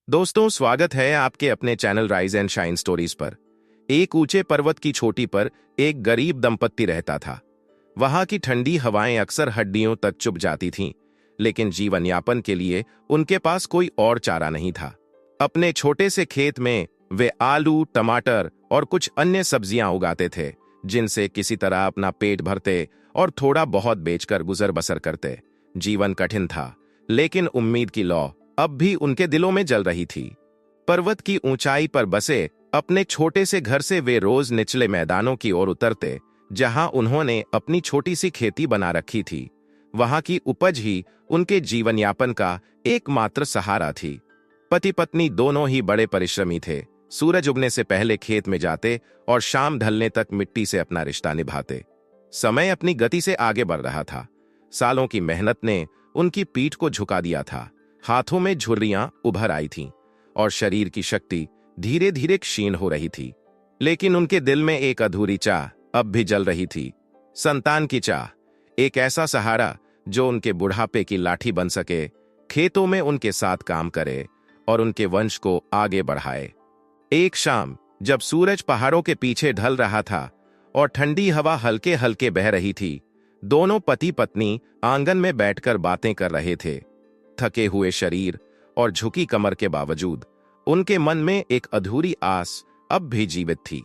दोस्तों, स्वागत है आपके अपने channel rise and shine stories पर। एक ऊंचे पर्वत की चोटी पर एक गरीब दंपत्ति रहता था। वहां की ठंडी हवाएं अक्सर हड्डियों तक चुभ जाती थीं, लेकिन जीवन यापन के लिए उनके पास कोई और चारा नहीं था। अपने छोटे से खेत में वे आलू, टमाटर और कुछ अन्य सब्जियां उगाते थे, जिनसे किसी तरह अपना पेट भरते और थोड़ा बहुत बेचकर गुजर बसर करते। जीवन कठिन था, लेकिन उम्मीद की लौ अब भी उनके दिलों में जल रही थी। पर्वत की ऊंचाई पर बसे अपने छोटे से घर से वे रोज निचले मैदानों की ओर उतरते, जहां उन्होंने अपनी छोटी सी खेती बना रखी थी। वहां की उपज ही उनके जीवन यापन का एकमात्र सहारा थी। पति पत्नी दोनों ही बड़े परिश्रमी थे। सूरज उगने से पहले खेत में जाते और शाम ढलने तक मिट्टी से अपना रिश्ता निभाते। समय अपनी गति से आगे बढ़ रहा था। सालों की मेहनत ने उनकी पीठ को झुका दिया था। हाथों में झुर्रियां उभर आई थीं और शरीर की शक्ति धीरे धीरे क्षीण हो रही थी। लेकिन उनके दिल में एक अधूरी चाह अब भी जल रही थी। संतान की चाह, एक ऐसा सहारा जो उनके बुढ़ापे की लाठी बन सके, खेतों में उनके साथ काम करे और उनके वंश को आगे बढ़ाए। एक शाम जब सूरज पहाड़ों के पीछे ढल रहा था और ठंडी हवा हल्के हल्के बह रही थी, दोनों पति पत्नी आंगन में बैठकर बातें कर रहे थे। थके हुए शरीर और झुकी कमर के बावजूद उनके मन में एक अधूरी आस अब भी जीवित थी।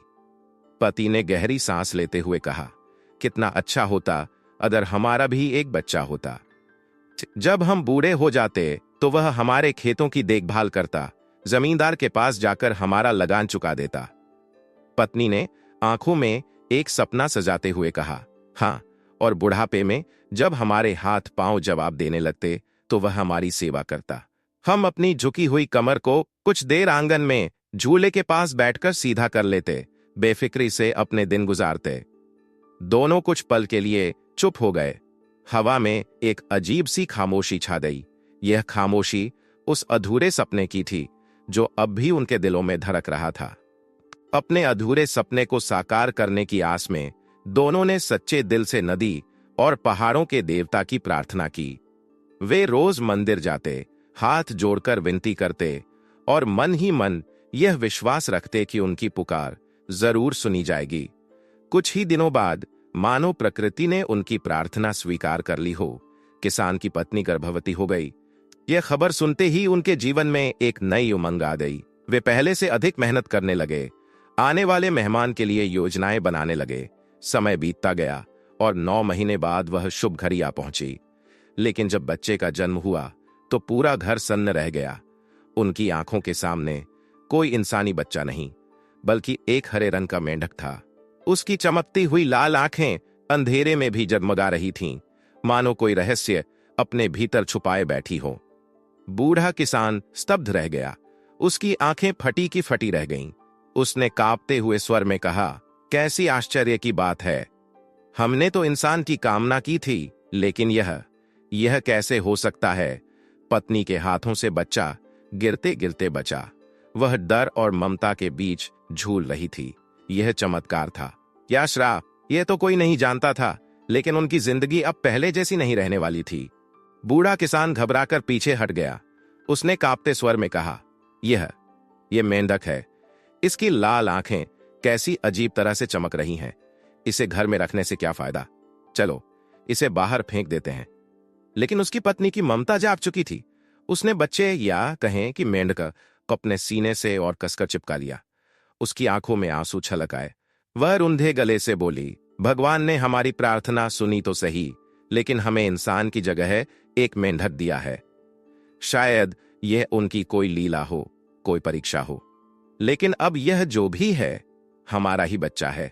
पति ने गहरी सांस लेते हुए कहा, कितना अच्छा होता अगर हमारा भी एक बच्चा होता। जब हम बूढ़े हो जाते तो वह हमारे खेतों की देखभाल करता, जमींदार के पास जाकर हमारा लगान चुका देता। पत्नी ने आंखों में एक सपना सजाते हुए कहा, हाँ, और बुढ़ापे में जब हमारे हाथ पांव जवाब देने लगते तो वह हमारी सेवा करता। हम अपनी झुकी हुई कमर को कुछ देर आंगन में झूले के पास बैठकर सीधा कर लेते, बेफिक्री से अपने दिन गुजारते। दोनों कुछ पल के लिए चुप हो गए। हवा में एक अजीब सी खामोशी छा गई। यह खामोशी उस अधूरे सपने की थी जो अब भी उनके दिलों में धड़क रहा था। अपने अधूरे सपने को साकार करने की आस में दोनों ने सच्चे दिल से नदी और पहाड़ों के देवता की प्रार्थना की। वे रोज मंदिर जाते, हाथ जोड़कर विनती करते और मन ही मन यह विश्वास रखते कि उनकी पुकार जरूर सुनी जाएगी। कुछ ही दिनों बाद मानो प्रकृति ने उनकी प्रार्थना स्वीकार कर ली हो। किसान की पत्नी गर्भवती हो गई। यह खबर सुनते ही उनके जीवन में एक नई उमंग आ गई। वे पहले से अधिक मेहनत करने लगे, आने वाले मेहमान के लिए योजनाएं बनाने लगे। समय बीतता गया और 9 महीने बाद वह शुभ घड़ी आ पहुंची। लेकिन जब बच्चे का जन्म हुआ तो पूरा घर सन्न रह गया। उनकी आंखों के सामने कोई इंसानी बच्चा नहीं, बल्कि एक हरे रंग का मेंढक था। उसकी चमकती हुई लाल आंखें अंधेरे में भी जगमगा रही थीं, मानो कोई रहस्य अपने भीतर छुपाए बैठी हो। बूढ़ा किसान स्तब्ध रह गया। उसकी आंखें फटी की फटी रह गईं। उसने कांपते हुए स्वर में कहा, कैसी आश्चर्य की बात है। हमने तो इंसान की कामना की थी, लेकिन यह कैसे हो सकता है। पत्नी के हाथों से बच्चा गिरते गिरते बचा। वह डर और ममता के बीच झूल रही थी। यह चमत्कार था या श्राप, यह तो कोई नहीं जानता था, लेकिन उनकी जिंदगी अब पहले जैसी नहीं रहने वाली थी। बूढ़ा किसान घबराकर पीछे हट गया। उसने कांपते स्वर में कहा, यह मेंढक है। इसकी लाल आंखें कैसी अजीब तरह से चमक रही हैं। इसे घर में रखने से क्या फायदा। चलो इसे बाहर फेंक देते हैं। लेकिन उसकी पत्नी की ममता जाग चुकी थी। उसने बच्चे या कहें कि मेंढक को अपने सीने से और कसकर चिपका लिया। उसकी आंखों में आंसू छलक आए। वह रुंधे गले से बोली, भगवान ने हमारी प्रार्थना सुनी तो सही, लेकिन हमें इंसान की जगह एक मेंढक दिया है। शायद यह उनकी कोई लीला हो, कोई परीक्षा हो। लेकिन अब यह जो भी है हमारा ही बच्चा है।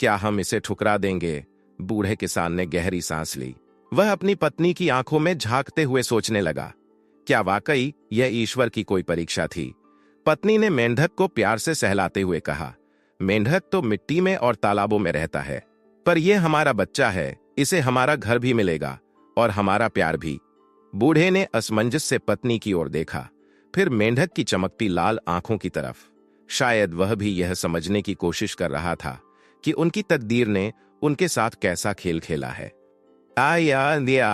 क्या हम इसे ठुकरा देंगे। बूढ़े किसान ने गहरी सांस ली। वह अपनी पत्नी की आंखों में झांकते हुए सोचने लगा, क्या वाकई यह ईश्वर की कोई परीक्षा थी। पत्नी ने मेंढक को प्यार से सहलाते हुए कहा, मेंढक तो मिट्टी में और तालाबों में रहता है, पर यह हमारा बच्चा है। इसे हमारा घर भी मिलेगा और हमारा प्यार भी। बूढ़े ने असमंजस से पत्नी की ओर देखा, फिर मेंढक की चमकती लाल आंखों की तरफ। शायद वह भी यह समझने की कोशिश कर रहा था कि उनकी तकदीर ने उनके साथ कैसा खेल खेला है। आया दिया,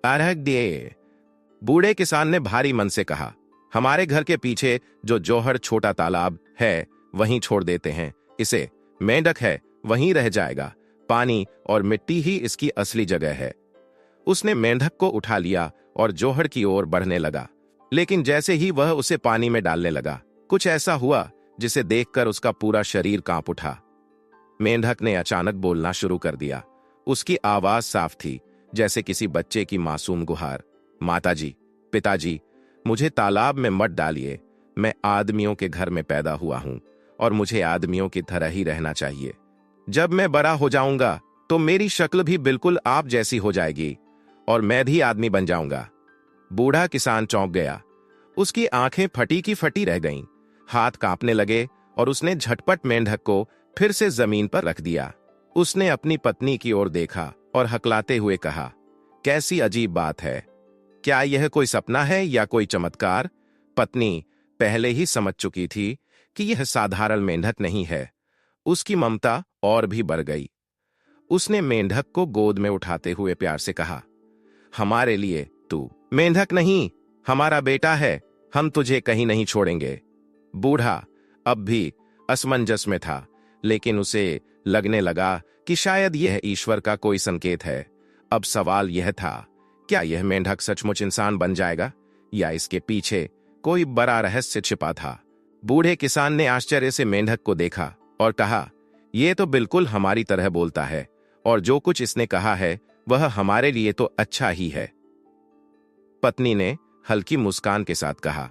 अरहक दिए। बूढ़े किसान ने भारी मन से कहा, हमारे घर के पीछे जो जौहर छोटा तालाब है वहीं छोड़ देते हैं इसे। मेंढक है वहीं रह जाएगा, पानी और मिट्टी ही इसकी असली जगह है। उसने मेंढक को उठा लिया और जौहर की ओर बढ़ने लगा, लेकिन जैसे ही वह उसे पानी में डालने लगा, कुछ ऐसा हुआ जिसे देखकर उसका पूरा शरीर कांप उठा। मेंढक ने अचानक बोलना शुरू कर दिया। उसकी आवाज साफ थी, जैसे किसी बच्चे की मासूम गुहार। माताजी, पिताजी, मुझे तालाब में मत डालिए। मैं आदमियों के घर में पैदा हुआ हूं और मुझे आदमियों की तरह ही रहना चाहिए। जब मैं बड़ा हो जाऊंगा तो मेरी शक्ल भी बिल्कुल आप जैसी हो जाएगी और मैं भी आदमी बन जाऊंगा। बूढ़ा किसान चौंक गया। उसकी आंखें फटी की फटी रह गईं, हाथ कांपने लगे और उसने झटपट मेंढक को फिर से जमीन पर रख दिया। उसने अपनी पत्नी की ओर देखा और हकलाते हुए कहा, कैसी अजीब बात है, क्या यह कोई सपना है या कोई चमत्कार? पत्नी पहले ही समझ चुकी थी कि यह साधारण मेंढक नहीं है। उसकी ममता और भी बढ़ गई। उसने मेंढक को गोद में उठाते हुए प्यार से कहा, हमारे लिए तू मेंढक नहीं, हमारा बेटा है। हम तुझे कहीं नहीं छोड़ेंगे। बूढ़ा अब भी असमंजस में था, लेकिन उसे लगने लगा कि शायद यह ईश्वर का कोई संकेत है। अब सवाल यह था, क्या यह मेंढक सचमुच इंसान बन जाएगा या इसके पीछे कोई बड़ा रहस्य छिपा था? बूढ़े किसान ने आश्चर्य से मेंढक को देखा और कहा, यह तो बिल्कुल हमारी तरह बोलता है और जो कुछ इसने कहा है वह हमारे लिए तो अच्छा ही है। पत्नी ने हल्की मुस्कान के साथ कहा,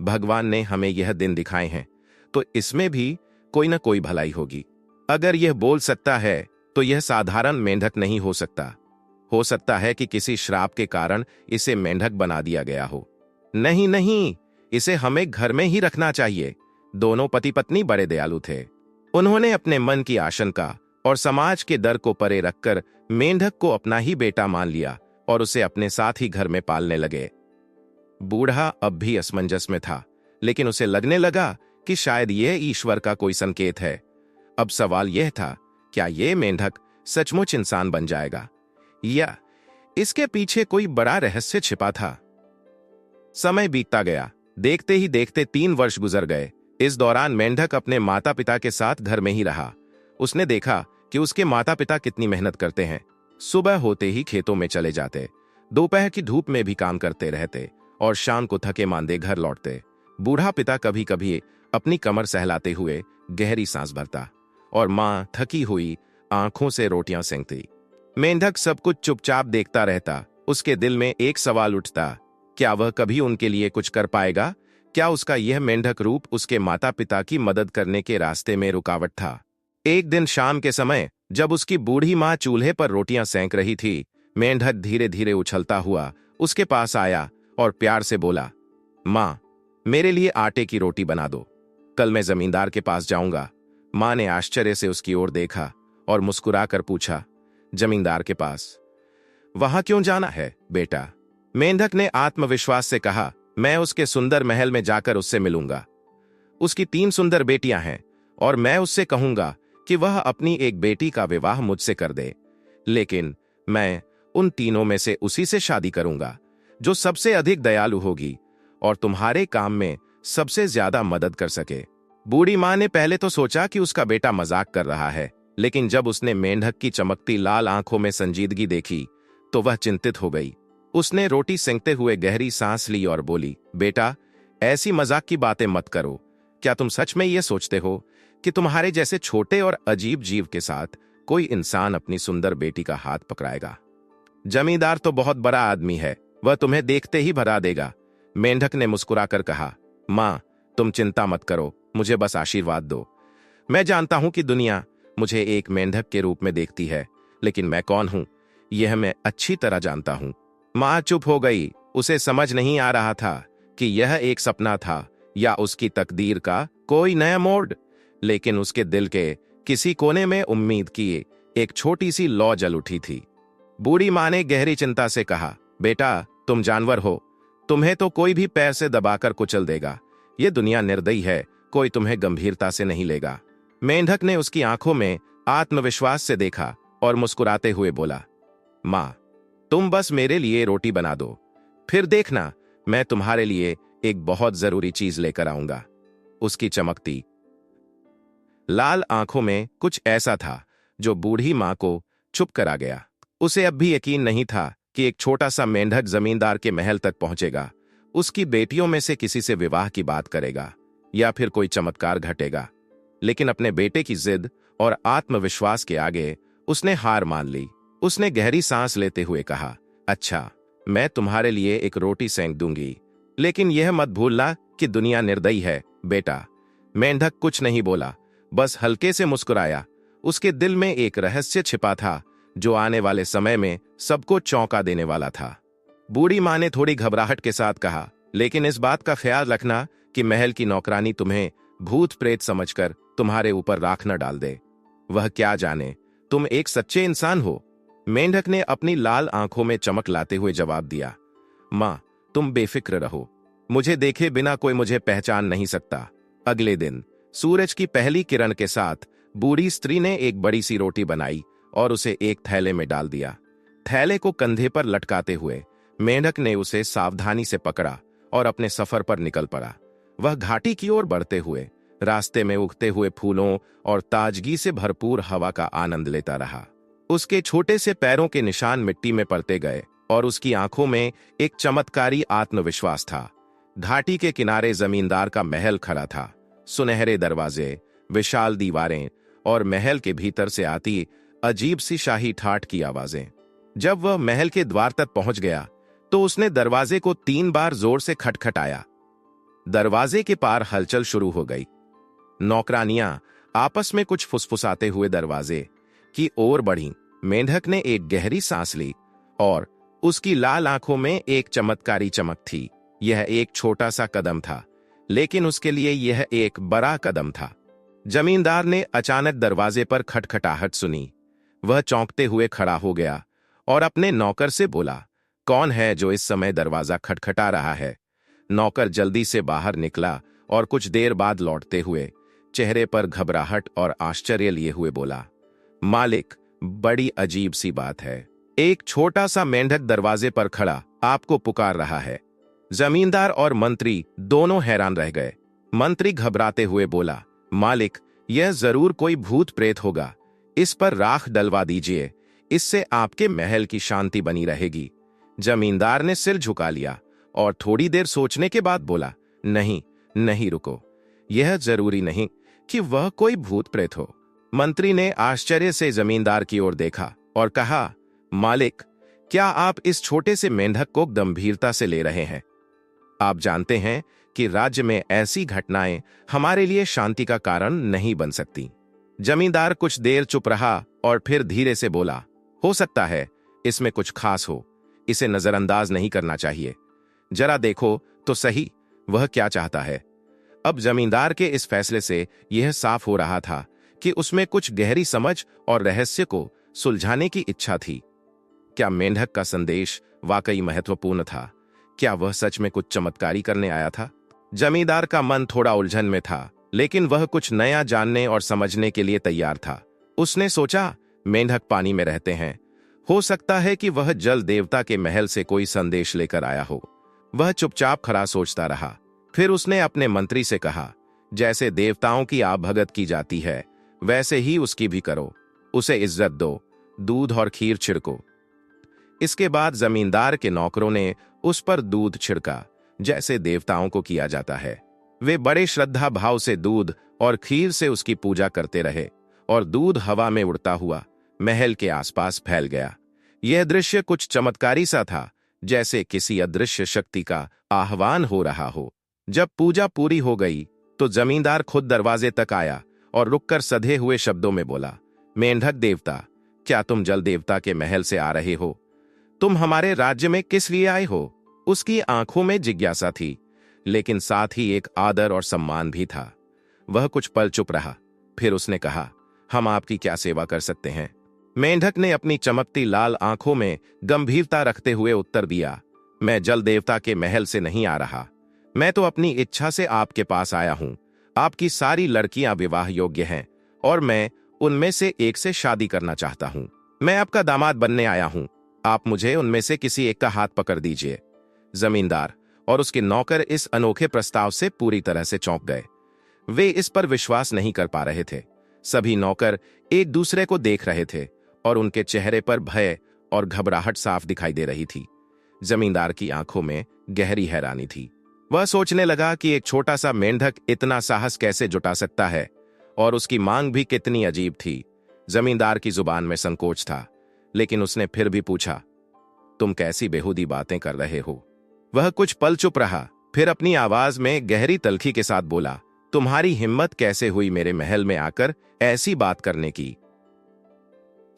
भगवान ने हमें यह दिन दिखाए हैं तो इसमें भी कोई न कोई भलाई होगी। अगर यह बोल सकता है तो यह साधारण मेंढक नहीं हो सकता। हो सकता है कि किसी श्राप के कारण इसे मेंढक बना दिया गया हो। नहीं नहीं, इसे हमें घर में ही रखना चाहिए। दोनों पति पत्नी बड़े दयालु थे। उन्होंने अपने मन की आशंका और समाज के डर को परे रखकर मेंढक को अपना ही बेटा मान लिया और उसे अपने साथ ही घर में पालने लगे। बूढ़ा अब भी असमंजस में था, लेकिन उसे लगने लगा कि शायद यह ईश्वर का कोई संकेत है। अब सवाल यह था, क्या यह मेंढक सचमुच इंसान बन जाएगा या इसके पीछे कोई बड़ा रहस्य छिपा था? समय बीतता गया। देखते ही देखते 3 वर्ष गुजर गए। इस दौरान मेंढक अपने माता पिता के साथ घर में ही रहा। उसने देखा कि उसके माता पिता कितनी मेहनत करते हैं। सुबह होते ही खेतों में चले जाते, दोपहर की धूप में भी काम करते रहते और शाम को थके मांदे घर लौटते। बूढ़ा पिता कभी कभी अपनी कमर सहलाते हुए गहरी सांस भरता और मां थकी हुई आंखों से रोटियां सेंकती। मेंढक सब कुछ चुपचाप देखता रहता। उसके दिल में एक सवाल उठता, क्या वह कभी उनके लिए कुछ कर पाएगा? क्या उसका यह मेंढक रूप उसके माता पिता की मदद करने के रास्ते में रुकावट था? एक दिन शाम के समय जब उसकी बूढ़ी मां चूल्हे पर रोटियां सेंक रही थी, मेंढक धीरे धीरे उछलता हुआ उसके पास आया और प्यार से बोला, मां, मेरे लिए आटे की रोटी बना दो, कल मैं जमींदार के पास जाऊंगा। मां ने आश्चर्य से उसकी ओर देखा और मुस्कुराकर पूछा, जमींदार के पास? वहां क्यों जाना है बेटा? मेंढक ने आत्मविश्वास से कहा, मैं उसके सुंदर महल में जाकर उससे मिलूंगा। उसकी 3 सुंदर बेटियां हैं और मैं उससे कहूंगा कि वह अपनी एक बेटी का विवाह मुझसे कर दे, लेकिन मैं उन तीनों में से उसी से शादी करूंगा जो सबसे अधिक दयालु होगी और तुम्हारे काम में सबसे ज्यादा मदद कर सके। बूढ़ी मां ने पहले तो सोचा कि उसका बेटा मजाक कर रहा है, लेकिन जब उसने मेंढक की चमकती लाल आंखों में संजीदगी देखी तो वह चिंतित हो गई। उसने रोटी सेंकते हुए गहरी सांस ली और बोली, बेटा, ऐसी मजाक की बातें मत करो। क्या तुम सच में यह सोचते हो कि तुम्हारे जैसे छोटे और अजीब जीव के साथ कोई इंसान अपनी सुंदर बेटी का हाथ पकड़ाएगा? जमींदार तो बहुत बड़ा आदमी है, वह तुम्हें देखते ही भगा देगा। मेंढक ने मुस्कुराकर कहा, मां, तुम चिंता मत करो, मुझे बस आशीर्वाद दो। मैं जानता हूं कि दुनिया मुझे एक मेंढक के रूप में देखती है, लेकिन मैं कौन हूं यह मैं अच्छी तरह जानता हूं। मां चुप हो गई। उसे समझ नहीं आ रहा था कि यह एक सपना था या उसकी तकदीर का कोई नया मोड़, लेकिन उसके दिल के किसी कोने में उम्मीद की एक छोटी सी लौ जल उठी थी। बूढ़ी मां ने गहरी चिंता से कहा, बेटा, तुम जानवर हो, तुम्हें तो कोई भी पैर से दबाकर कुचल देगा। यह दुनिया निर्दयी है, कोई तुम्हें गंभीरता से नहीं लेगा। मेंढक ने उसकी आंखों में आत्मविश्वास से देखा और मुस्कुराते हुए बोला, मां, तुम बस मेरे लिए रोटी बना दो, फिर देखना मैं तुम्हारे लिए एक बहुत जरूरी चीज लेकर आऊंगा। उसकी चमकती लाल आंखों में कुछ ऐसा था जो बूढ़ी मां को चुप करा गया। उसे अब भी यकीन नहीं था कि एक छोटा सा मेंढक जमींदार के महल तक पहुंचेगा, उसकी बेटियों में से किसी से विवाह की बात करेगा या फिर कोई चमत्कार घटेगा। लेकिन अपने बेटे की जिद और आत्मविश्वास के आगे उसने हार मान ली। उसने गहरी सांस लेते हुए कहा, अच्छा, मैं तुम्हारे लिए एक रोटी सेंक दूंगी, लेकिन यह मत भूलना कि दुनिया निर्दयी है बेटा। मेंढक कुछ नहीं बोला, बस हल्के से मुस्कुराया। उसके दिल में एक रहस्य छिपा था जो आने वाले समय में सबको चौंका देने वाला था। बूढ़ी मां ने थोड़ी घबराहट के साथ कहा, लेकिन इस बात का ख्याल रखना कि महल की नौकरानी तुम्हें भूत प्रेत समझकर तुम्हारे ऊपर राख न डाल दे। वह क्या जाने तुम एक सच्चे इंसान हो। मेंढक ने अपनी लाल आंखों में चमक लाते हुए जवाब दिया, मां, तुम बेफिक्र रहो, मुझे देखे बिना कोई मुझे पहचान नहीं सकता। अगले दिन सूरज की पहली किरण के साथ बूढ़ी स्त्री ने एक बड़ी सी रोटी बनाई और उसे एक थैले में डाल दिया। थैले को कंधे पर लटकाते हुए मेंढक ने उसे सावधानी से पकड़ा और अपने सफर पर निकल पड़ा। वह घाटी की ओर बढ़ते हुए रास्ते में उगते हुए फूलों और ताजगी से भरपूर हवा का आनंद लेता रहा। उसके छोटे से पैरों के निशान मिट्टी में पड़ते गए और उसकी आंखों में एक चमत्कारी आत्मविश्वास था। घाटी के किनारे जमींदार का महल खड़ा था। सुनहरे दरवाजे, विशाल दीवारें और महल के भीतर से आती अजीब सी शाही ठाठ की आवाजें। जब वह महल के द्वार तक पहुंच गया तो उसने दरवाजे को 3 बार जोर से खटखटाया। दरवाजे के पार हलचल शुरू हो गई। नौकरानियां आपस में कुछ फुसफुसाते हुए दरवाजे की ओर बढ़ीं। मेंढक ने एक गहरी सांस ली और उसकी लाल आंखों में एक चमत्कारी चमक थी। यह एक छोटा सा कदम था, लेकिन उसके लिए यह एक बड़ा कदम था। जमींदार ने अचानक दरवाजे पर खटखटाहट सुनी। वह चौंकते हुए खड़ा हो गया और अपने नौकर से बोला, कौन है जो इस समय दरवाजा खटखटा रहा है? नौकर जल्दी से बाहर निकला और कुछ देर बाद लौटते हुए चेहरे पर घबराहट और आश्चर्य लिए हुए बोला, मालिक, बड़ी अजीब सी बात है। एक छोटा सा मेंढक दरवाजे पर खड़ा आपको पुकार रहा है। जमींदार और मंत्री दोनों हैरान रह गए। मंत्री घबराते हुए बोला, मालिक, यह जरूर कोई भूत प्रेत होगा। इस पर राख डलवा दीजिए, इससे आपके महल की शांति बनी रहेगी। जमींदार ने सिर झुका लिया और थोड़ी देर सोचने के बाद बोला, नहीं नहीं, रुको, यह जरूरी नहीं कि वह कोई भूत प्रेत हो। मंत्री ने आश्चर्य से जमींदार की ओर देखा और कहा, मालिक, क्या आप इस छोटे से मेंढक को गंभीरता से ले रहे हैं? आप जानते हैं कि राज्य में ऐसी घटनाएं हमारे लिए शांति का कारण नहीं बन सकती। जमींदार कुछ देर चुप रहा और फिर धीरे से बोला, हो सकता है इसमें कुछ खास हो, इसे नजरअंदाज नहीं करना चाहिए। जरा देखो तो सही वह क्या चाहता है। अब जमींदार के इस फैसले से यह साफ हो रहा था कि उसमें कुछ गहरी समझ और रहस्य को सुलझाने की इच्छा थी। क्या मेंढक का संदेश वाकई महत्वपूर्ण था? क्या वह सच में कुछ चमत्कारी करने आया था? जमींदार का मन थोड़ा उलझन में था, लेकिन वह कुछ नया जानने और समझने के लिए तैयार था। उसने सोचा, मेंढक पानी में रहते हैं, हो सकता है कि वह जल देवता के महल से कोई संदेश लेकर आया हो। वह चुपचाप खड़ा सोचता रहा। फिर उसने अपने मंत्री से कहा, जैसे देवताओं की आप भगत की जाती है, वैसे ही उसकी भी करो। उसे इज्जत दो, दूध और खीर छिड़को। इसके बाद जमींदार के नौकरों ने उस पर दूध छिड़का, जैसे देवताओं को किया जाता है। वे बड़े श्रद्धा भाव से दूध और खीर से उसकी पूजा करते रहे और दूध हवा में उड़ता हुआ महल के आसपास फैल गया। यह दृश्य कुछ चमत्कारी सा था, जैसे किसी अदृश्य शक्ति का आह्वान हो रहा हो। जब पूजा पूरी हो गई तो जमींदार खुद दरवाजे तक आया और रुककर सधे हुए शब्दों में बोला, मेंढक देवता, क्या तुम जल देवता के महल से आ रहे हो? तुम हमारे राज्य में किस लिए आए हो? उसकी आंखों में जिज्ञासा थी, लेकिन साथ ही एक आदर और सम्मान भी था। वह कुछ पल चुप रहा, फिर उसने कहा, हम आपकी क्या सेवा कर सकते हैं? मेंढक ने अपनी चमकती लाल आंखों में गंभीरता रखते हुए उत्तर दिया, मैं जल देवता के महल से नहीं आ रहा, मैं तो अपनी इच्छा से आपके पास आया हूं। आपकी सारी लड़कियां विवाह योग्य हैं और मैं उनमें से एक से शादी करना चाहता हूं। मैं आपका दामाद बनने आया हूं, आप मुझे उनमें से किसी एक का हाथ पकड़ दीजिए। जमींदार, और उसके नौकर इस अनोखे प्रस्ताव से पूरी तरह से चौंक गए। वे इस पर विश्वास नहीं कर पा रहे थे। सभी नौकर एक दूसरे को देख रहे थे और उनके चेहरे पर भय और घबराहट साफ दिखाई दे रही थी। जमींदार की आंखों में गहरी हैरानी थी। वह सोचने लगा कि एक छोटा सा मेंढक इतना साहस कैसे जुटा सकता है, और उसकी मांग भी कितनी अजीब थी। जमींदार की जुबान में संकोच था, लेकिन उसने फिर भी पूछा, तुम कैसी बेहूदी बातें कर रहे हो? वह कुछ पल चुप रहा, फिर अपनी आवाज में गहरी तल्खी के साथ बोला, तुम्हारी हिम्मत कैसे हुई मेरे महल में आकर ऐसी बात करने की?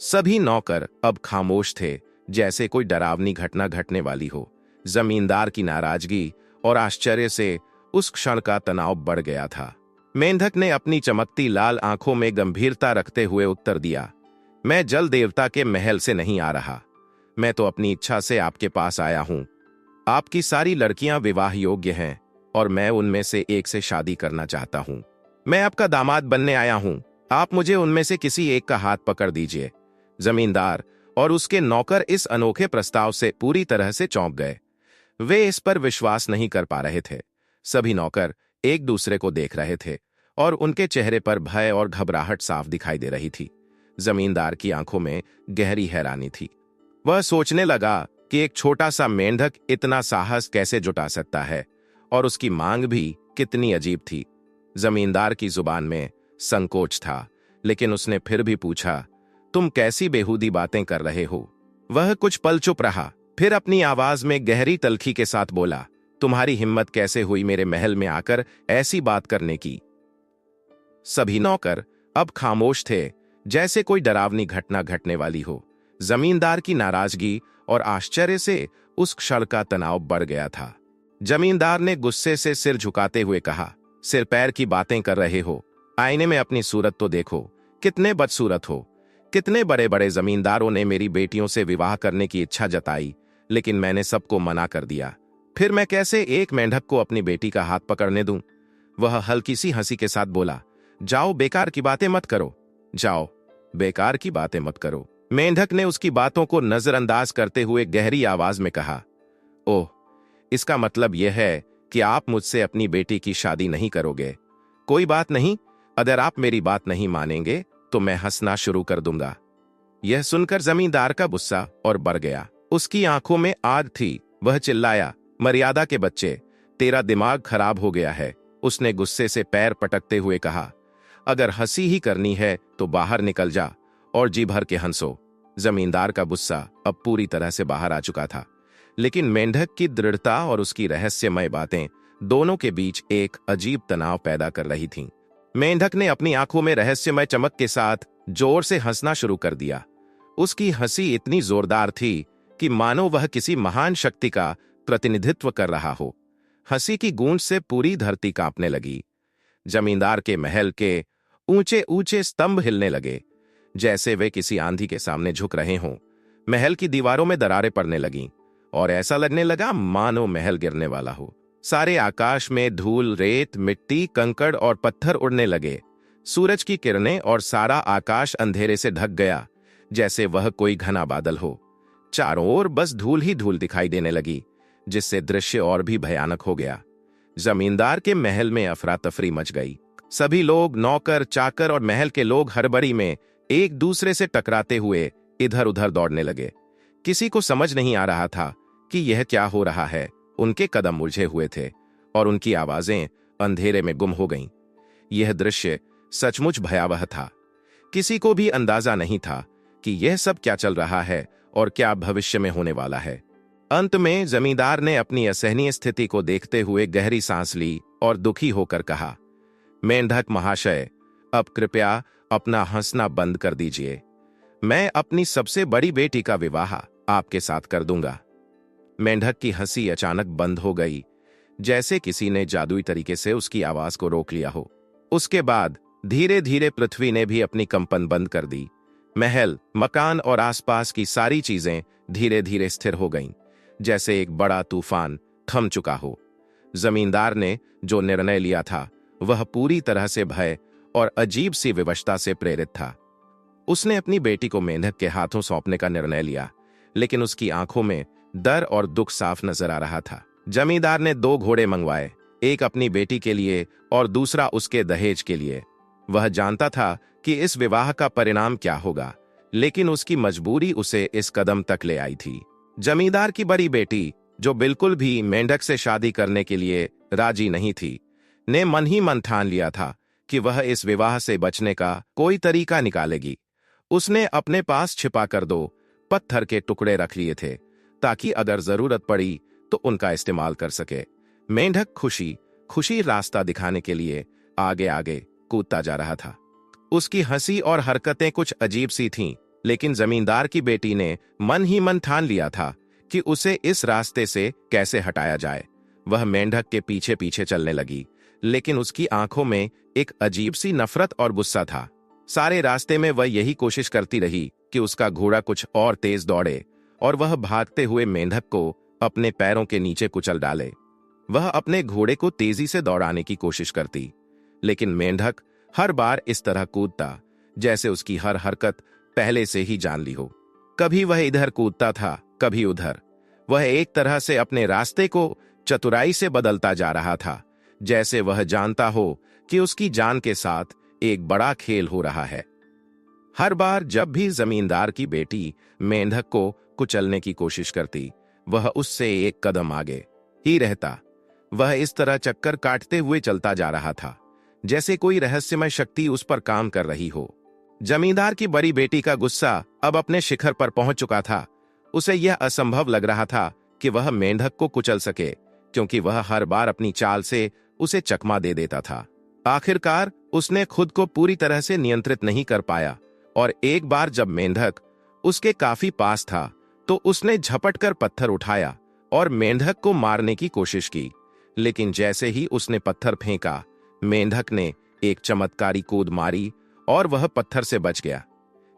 सभी नौकर अब खामोश थे, जैसे कोई डरावनी घटना घटने वाली हो। जमींदार की नाराजगी और आश्चर्य से उस क्षण का तनाव बढ़ गया था। मेंढक ने अपनी चमकती लाल आंखों में गंभीरता रखते हुए उत्तर दिया, मैं जल देवता के महल से नहीं आ रहा। मैं तो अपनी इच्छा से आपके पास आया हूं। आपकी सारी लड़कियां विवाह योग्य हैं और मैं उनमें से एक से शादी करना चाहता हूं। मैं आपका दामाद बनने आया हूं। आप मुझे उनमें से किसी एक का हाथ पकड़ दीजिए। जमींदार और उसके नौकर इस अनोखे प्रस्ताव से पूरी तरह से चौंक गए। वे इस पर विश्वास नहीं कर पा रहे थे। सभी नौकर एक दूसरे को देख रहे थे और उनके चेहरे पर भय और घबराहट साफ दिखाई दे रही थी। जमींदार की आंखों में गहरी हैरानी थी। वह सोचने लगा कि एक छोटा सा मेंढक इतना साहस कैसे जुटा सकता है, और उसकी मांग भी कितनी अजीब थी। जमींदार की जुबान में संकोच था, लेकिन उसने फिर भी पूछा, तुम कैसी बेहूदी बातें कर रहे हो? वह कुछ पल चुप रहा, फिर अपनी आवाज में गहरी तल्खी के साथ बोला, तुम्हारी हिम्मत कैसे हुई मेरे महल में आकर ऐसी बात करने की? सभी नौकर अब खामोश थे, जैसे कोई डरावनी घटना घटने वाली हो। जमींदार की नाराजगी और आश्चर्य से उस क्षण का तनाव बढ़ गया था। जमींदार ने गुस्से से सिर झुकाते हुए कहा, सिर पैर की बातें कर रहे हो? आईने में अपनी सूरत तो देखो, कितने बदसूरत हो। कितने बड़े बड़े जमींदारों ने मेरी बेटियों से विवाह करने की इच्छा जताई, लेकिन मैंने सबको मना कर दिया। फिर मैं कैसे एक मेंढक को अपनी बेटी का हाथ पकड़ने दूं? वह हल्की सी हंसी के साथ बोला, जाओ, बेकार की बातें मत करो। जाओ, बेकार की बातें मत करो। मेंढक ने उसकी बातों को नजरअंदाज करते हुए गहरी आवाज में कहा, ओह, इसका मतलब यह है कि आप मुझसे अपनी बेटी की शादी नहीं करोगे। कोई बात नहीं, अगर आप मेरी बात नहीं मानेंगे तो मैं हंसना शुरू कर दूंगा। यह सुनकर जमींदार का गुस्सा और बढ़ गया। उसकी आंखों में आग थी। वह चिल्लाया, मर्यादा के बच्चे, तेरा दिमाग खराब हो गया है। उसने गुस्से से पैर पटकते हुए कहा, अगर हंसी ही करनी है तो बाहर निकल जा और जी भर के हंसो। जमींदार का गुस्सा अब पूरी तरह से बाहर आ चुका था, लेकिन मेंढक की दृढ़ता और उसकी रहस्यमय बातें दोनों के बीच एक अजीब तनाव पैदा कर रही थीं। मेंढक ने अपनी आंखों में रहस्यमय चमक के साथ जोर से हंसना शुरू कर दिया। उसकी हंसी इतनी जोरदार थी कि मानो वह किसी महान शक्ति का प्रतिनिधित्व कर रहा हो। हंसी की गूंज से पूरी धरती कांपने लगी। जमींदार के महल के ऊंचे ऊंचे स्तंभ हिलने लगे, जैसे वे किसी आंधी के सामने झुक रहे हों। महल की दीवारों में दरारें पड़ने लगीं और ऐसा लगने लगा मानो महल गिरने वाला हो। सारे आकाश में धूल, रेत, मिट्टी, कंकड़ और पत्थर उड़ने लगे। सूरज की किरणें और सारा आकाश अंधेरे से ढक गया, जैसे वह कोई घना बादल हो। चारों ओर बस धूल ही धूल दिखाई देने लगी, जिससे दृश्य और भी भयानक हो गया। जमींदार के महल में अफरा तफरी मच गई। सभी लोग, नौकर, चाकर और महल के लोग हड़बड़ी में एक दूसरे से टकराते हुए इधर उधर दौड़ने लगे। किसी को समझ नहीं आ रहा था कि यह क्या हो रहा है। उनके कदम उलझे हुए थे और उनकी आवाजें अंधेरे में गुम हो गईं। यह दृश्य सचमुच भयावह था। किसी को भी अंदाजा नहीं था कि यह सब क्या चल रहा है और क्या भविष्य में होने वाला है। अंत में जमींदार ने अपनी असहनीय स्थिति को देखते हुए गहरी सांस ली और दुखी होकर कहा, मेंढक महाशय, अब कृपया अपना हंसना बंद कर दीजिए। मैं अपनी सबसे बड़ी बेटी का विवाह आपके साथ कर दूंगा। मेंढक की हंसी अचानक बंद हो गई, जैसे किसी ने जादुई तरीके से उसकी आवाज को रोक लिया हो। उसके बाद धीरे धीरे पृथ्वी ने भी अपनी कंपन बंद कर दी। महल, मकान और आसपास की सारी चीजें धीरे धीरे स्थिर हो गईं, जैसे एक बड़ा तूफान थम चुका हो। जमींदार ने जो निर्णय लिया था वह पूरी तरह से भय और अजीब सी विवशता से प्रेरित था। उसने अपनी बेटी को मेंढक के हाथों सौंपने का निर्णय लिया, लेकिन उसकी आंखों में डर और दुख साफ नजर आ रहा था। जमींदार ने 2 घोड़े मंगवाए, एक अपनी बेटी के लिए और दूसरा उसके दहेज के लिए। वह जानता था कि इस विवाह का परिणाम क्या होगा, लेकिन उसकी मजबूरी उसे इस कदम तक ले आई थी। जमींदार की बड़ी बेटी, जो बिल्कुल भी मेंढक से शादी करने के लिए राजी नहीं थी, ने मन ही मन ठान लिया था कि वह इस विवाह से बचने का कोई तरीका निकालेगी। उसने अपने पास छिपाकर 2 पत्थर के टुकड़े रख लिए थे, ताकि अगर जरूरत पड़ी तो उनका इस्तेमाल कर सके। मेंढक खुशी खुशी रास्ता दिखाने के लिए आगे आगे कूदता जा रहा था। उसकी हंसी और हरकतें कुछ अजीब सी थीं, लेकिन जमींदार की बेटी ने मन ही मन ठान लिया था कि उसे इस रास्ते से कैसे हटाया जाए। वह मेंढक के पीछे पीछे चलने लगी, लेकिन उसकी आंखों में एक अजीब सी नफरत और गुस्सा था। सारे रास्ते में वह यही कोशिश करती रही कि उसका घोड़ा कुछ और तेज दौड़े और वह भागते हुए मेंढक को अपने पैरों के नीचे कुचल डाले। वह अपने घोड़े को तेजी से दौड़ाने की कोशिश करती, लेकिन मेंढक हर बार इस तरह कूदता जैसे उसकी हर हरकत पहले से ही जान ली हो। कभी वह इधर कूदता था, कभी उधर। वह एक तरह से अपने रास्ते को चतुराई से बदलता जा रहा था, जैसे वह जानता हो कि उसकी जान के साथ एक बड़ा खेल हो रहा है। हर बार जब भी जमींदार की बेटी मेंढक को कुचलने की कोशिश करती, वह उससे एक कदम आगे ही रहता। वह इस तरह चक्कर काटते हुए चलता जा रहा था, जैसे कोई रहस्यमय शक्ति उस पर काम कर रही हो। जमींदार की बड़ी बेटी का गुस्सा अब अपने शिखर पर पहुंच चुका था। उसे यह असंभव लग रहा था कि वह मेंढक को कुचल सके, क्योंकि वह हर बार अपनी चाल से उसे चकमा दे देता था। आखिरकार उसने खुद को पूरी तरह से नियंत्रित नहीं कर पाया, और एक बार जब मेंढक उसके काफी पास था, तो उसने झपट कर पत्थर उठाया और मेंढक को मारने की कोशिश की। लेकिन जैसे ही उसने पत्थर फेंका, मेंढक ने एक चमत्कारी कूद मारी और वह पत्थर से बच गया।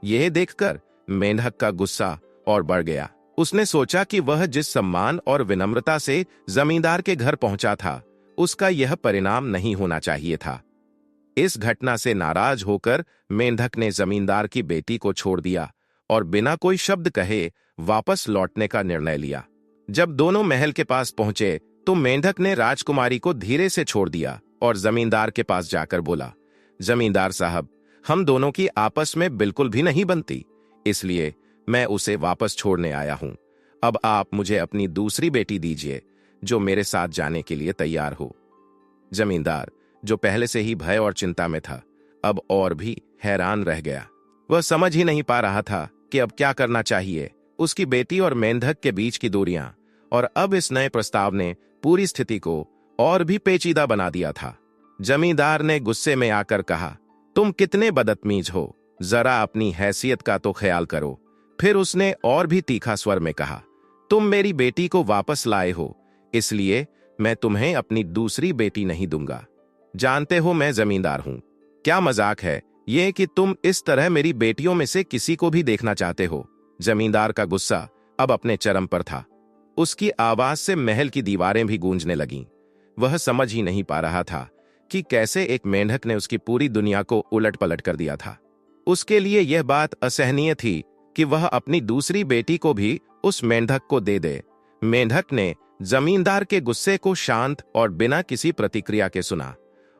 यह देखकर मेंढक का गुस्सा और बढ़ गया। उसने सोचा कि वह जिस सम्मान और विनम्रता से जमींदार के घर पहुंचा था, उसका यह परिणाम नहीं होना चाहिए था। इस घटना से नाराज होकर मेंढक ने जमींदार की बेटी को छोड़ दिया और बिना कोई शब्द कहे वापस लौटने का निर्णय लिया। जब दोनों महल के पास पहुंचे, तो मेंढक ने राजकुमारी को धीरे से छोड़ दिया और जमींदार के पास जाकर बोला, जमींदार साहब, हम दोनों की आपस में बिल्कुल भी नहीं बनती, इसलिए मैं उसे वापस छोड़ने आया हूं। अब आप मुझे अपनी दूसरी बेटी दीजिए, जो मेरे साथ जाने के लिए तैयार हो। जमींदार, जो पहले से ही भय और चिंता में था, अब और भी हैरान रह गया। वह समझ ही नहीं पा रहा था कि अब क्या करना चाहिए। उसकी बेटी और मेंढक के बीच की दूरियां और अब इस नए प्रस्ताव ने पूरी स्थिति को और भी पेचीदा बना दिया था। जमींदार ने गुस्से में आकर कहा, तुम कितने बदतमीज हो, जरा अपनी हैसियत का तो ख्याल करो। फिर उसने और भी तीखा स्वर में कहा, तुम मेरी बेटी को वापस लाए हो, इसलिए मैं तुम्हें अपनी दूसरी बेटी नहीं दूंगा। जानते हो मैं जमींदार हूं। क्या मजाक है ये कि तुम इस तरह मेरी बेटियों में से किसी को भी देखना चाहते हो। जमींदार का गुस्सा अब अपने चरम पर था। उसकी आवाज से महल की दीवारें भी गूंजने लगीं। वह समझ ही नहीं पा रहा था कि कैसे एक मेंढक ने उसकी पूरी दुनिया को उलट पलट कर दिया था। उसके लिए यह बात असहनीय थी कि वह अपनी दूसरी बेटी को भी उस मेंढक को दे दे। मेंढक ने जमींदार के गुस्से को शांत और बिना किसी प्रतिक्रिया के सुना।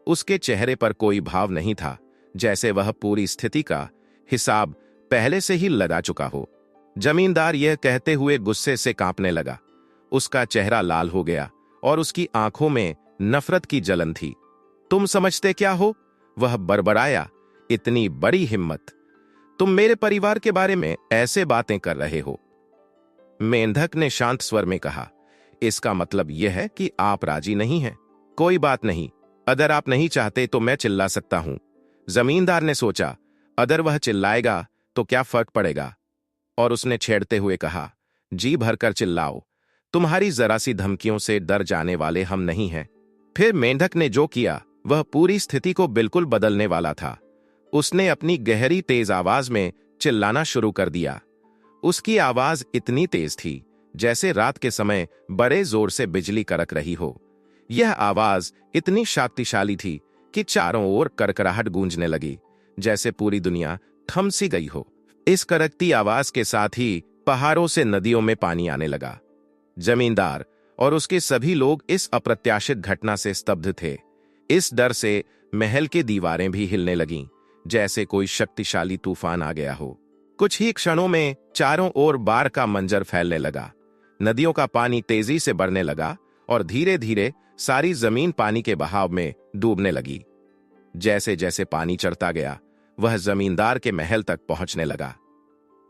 उसके चेहरे पर कोई भाव नहीं था, जैसे वह पूरी स्थिति का हिसाब पहले से ही लगा चुका हो। जमींदार यह कहते हुए गुस्से से कांपने लगा। उसका चेहरा लाल हो गया और उसकी आंखों में नफरत की जलन थी। तुम समझते क्या हो? वह बड़बड़ाया, इतनी बड़ी हिम्मत! तुम मेरे परिवार के बारे में ऐसे बातें कर रहे हो। मेंढक ने शांत स्वर में कहा, इसका मतलब यह है कि आप राजी नहीं हैं। कोई बात नहीं, अगर आप नहीं चाहते तो मैं चिल्ला सकता हूं। जमींदार ने सोचा, अगर वह चिल्लाएगा तो क्या फर्क पड़ेगा, और उसने छेड़ते हुए कहा, जी भरकर चिल्लाओ, तुम्हारी जरा सी धमकियों से डर जाने वाले हम नहीं हैं। फिर मेंढक ने जो किया वह पूरी स्थिति को बिल्कुल बदलने वाला था। उसने अपनी गहरी तेज आवाज में चिल्लाना शुरू कर दिया। उसकी आवाज इतनी तेज थी जैसे रात के समय बड़े जोर से बिजली कड़क रही हो। यह आवाज इतनी शक्तिशाली थी कि चारों ओर करकराहट गूंजने लगी, जैसे पूरी दुनिया थम सी गई हो। इस कड़कती आवाज के साथ ही पहाड़ों से नदियों में पानी आने लगा। जमींदार और उसके सभी लोग इस अप्रत्याशित घटना से स्तब्ध थे। इस डर से महल की दीवारें भी हिलने लगीं, जैसे कोई शक्तिशाली तूफान आ गया हो। कुछ ही क्षणों में चारों ओर बाढ़ का मंजर फैलने लगा। नदियों का पानी तेजी से बढ़ने लगा और धीरे धीरे सारी जमीन पानी के बहाव में डूबने लगी। जैसे जैसे पानी चढ़ता गया, वह जमींदार के महल तक पहुंचने लगा।